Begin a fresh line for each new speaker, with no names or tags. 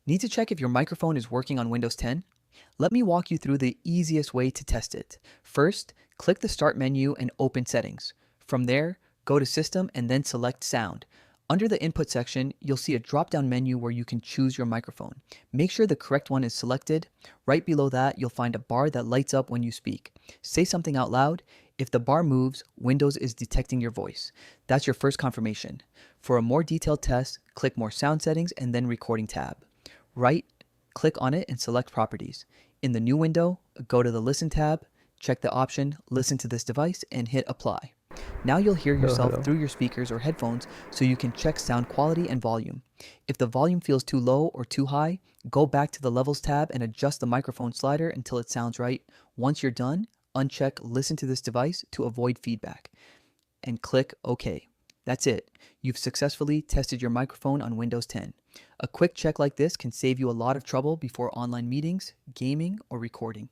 Need to check if your microphone is working on Windows 10? Let me walk you through the easiest way to test it. First, click the Start menu and open Settings. From there, go to System and then select Sound. Under the Input section, you'll see a drop-down menu where you can choose your microphone. Make sure the correct one is selected. Right below that, you'll find a bar that lights up when you speak. Say something out loud. If the bar moves, Windows is detecting your voice. That's your first confirmation. For a more detailed test, click More Sound Settings and then Recording tab. Click on it and select Properties. In the new window, go to the Listen tab, check the option Listen to this device, and hit Apply. Now you'll hear
Hello,
yourself
hello.
through your speakers or headphones so you can check sound quality and volume. If the volume feels too low or too high, go back to the Levels tab and adjust the microphone slider until it sounds right. Once you're done, uncheck Listen to this device to avoid feedback and click OK. That's it. You've successfully tested your microphone on Windows 10. A quick check like this can save you a lot of trouble before online meetings, gaming, or recording.